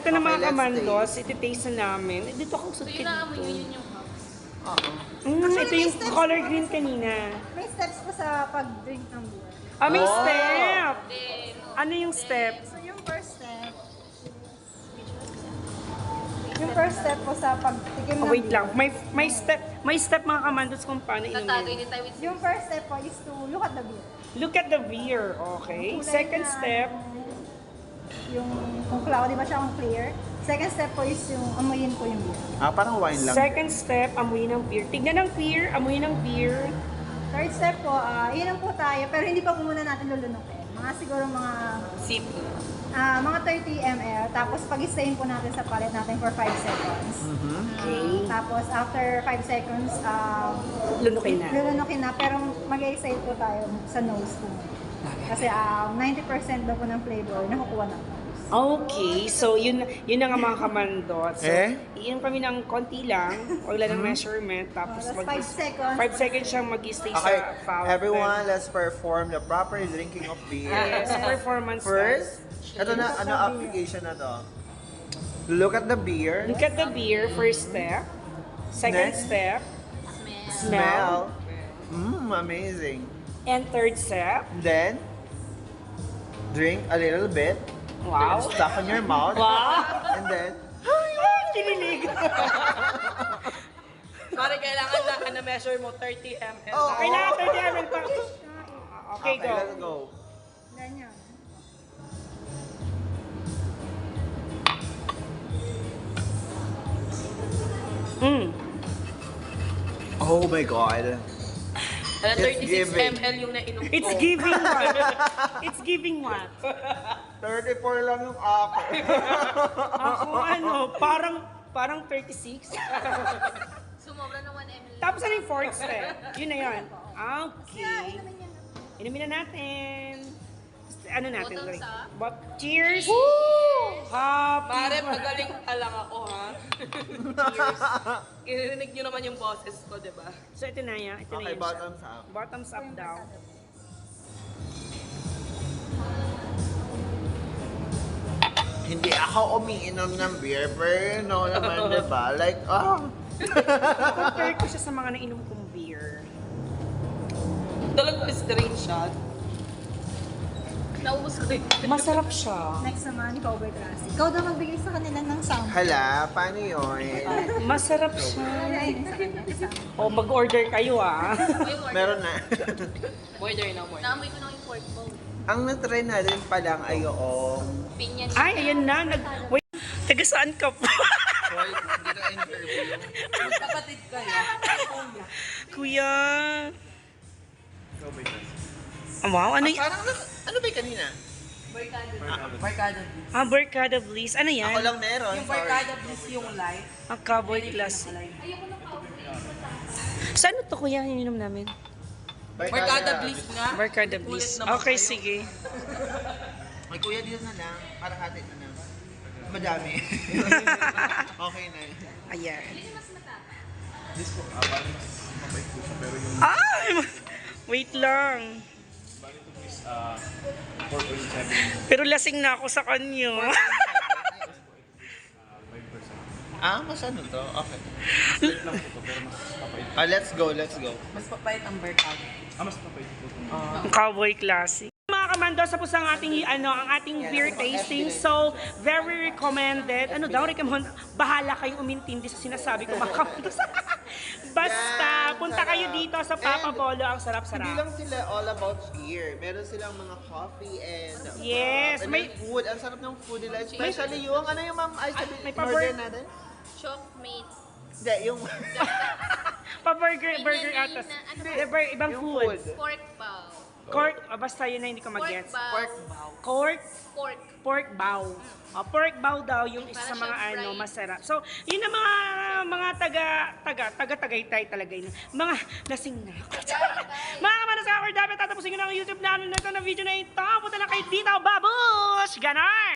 ito na mga let's kamandos, iti-taste na namin. Eh, dito ako usod ka Kailangan mo dito. yun yung hub. Ito yung color green kanina. May steps po sa pag-drink ng beer. Ah, may Oh. step! Then, Ano yung step? So yung first step po sa pagtikim ng Oh, wait beer. lang. May step mga kamandos kung paano tatagay inumin. din tayo with Yung first step po is to look at the beer. Look at the beer, okay? Kulay Second na, step, yung kung cloudy ba siya, kung clear. Second step po is yung amuyin po yung beer. Parang wine lang. second step, amuyin ng beer. Tignan ng beer, amuyin ng beer. Third step po, inom po tayo, pero hindi pa po muna natin lulunukin. Mga siguro Sip. mga 30 ml. Tapos pag-stayin po natin sa palette natin for 5 seconds. Okay. Tapos after 5 seconds, Lunukin na. lulunukin na. Pero mag-exhale po tayo sa nose po. Kasi 90% daw po ng flavor nakukuha ng nose. Okay, so yun na nga mga kamandos. So, iyon kami ng konti lang, wala ng measurement, tapos Tapos 5 seconds. 5 seconds siyang mag-stay Okay, sa fountain. everyone, let's perform the proper drinking of beer. Yes, performance First, ito na, application na to. Look at the beer. Look at the beer, first step. Second Next. step, Smell. Amazing. and third step. Then, drink a little bit. Wow. Stuck in your mouth. Wow. And then, Kinilig. Sorry, kailangan na measure mo 30 ml. Oh. Kailangan 30 ml pa. Okay, go. let's go. Ganyan. Oh my God. Alam, It's 36 giving. ml yung nainom ko. It's giving what? It's giving what? 34 lang yung ako. Ako parang 36. Sumobra ng 1 ml. Tapos ano yung fourth step? Yun na yun. Okay. Inumin na natin. Ano natin? Bottoms up. But cheers! Happy! Mare, magaling ka lang ako, ha? Cheers. Irinig nyo naman yung boses ko, di ba? So ito na yan. Ito na Okay, yan siya. bottoms up. Bottoms up daw. Hindi ako umiinom ng beer, pero no naman, di ba? Like, Compare ko siya sa mga nainom kong beer. Talagang screenshot. Naubos ko rin. Masarap siya. Next naman, ikaw, Classic. Ikaw daw magbigay sa kanila ng sound. hala, paano yun? Masarap siya. Ay, sa kanya. O, mag-order kayo ah. Meron na. Order na, order. Naamoy ko na yung pork bowl. Ang natry natin pa lang ay yung... Pinyan. Ay, ayan na. Wait, taga saan ka po? Kapatid kayo. Kuya. Wow, ano Parang, ano ba yung kanina? Barkada Bliss. Barkada Bliss. Ano yan? Ako lang meron, Yung sorry. Barkada Bliss yung live. Ang Cowboy Class. Saan ito kuya ininom namin? Barkada Bliss nga. Barkada Bliss. Ulit naman Okay, kayo. sige. May kuya dito na lang, para hati na lang. Madami. Okay na. Ayan. This po, bali mas mabait po siya, pero yung Ay! Wait lang. bali ito is 4.7 Pero lasing na ako sa kanyo. 5%. Mas ano to? Okay. Split lang po to, pero mas mabait. Let's go, let's go. Mas papayat ang Barkada. Mas mabait po itong Ang Cowboy Classic. Mga kamandos, tapos ang ating beer tasting. So, very recommended. Ano daw, recommend? Bahala kayong umintindi sa sinasabi ko, mga kamandos. Basta, Yan, punta kayo sarap. dito sa Papa And Bolo. Ang Hindi sarap-sarap. lang sila all about beer. Meron silang mga coffee and Yes, and may- then food. Ang sarap ng food nila. Especially yung, ano yung ma'am, ay sabi, may order pabor- natin? Chokemates. Hindi, yung Pa-burger Pinyan atas. na, ano ba? Ibang yung food. Pork bowl. Cork, basta yun na hindi ko Pork mag-gets. bowl. pork bow. Cork, Pork. pork bow. Pork bow daw yung isa sa Para mga siyang ano fried. masarap. So, yun ang mga taga-tagaytay talaga yun. Mga lasing na ako. Mga kamanas ka, dapat tatapusin ko na ang YouTube namin na ito na video na ito. Punta lang kayo dito, babush! Ganon!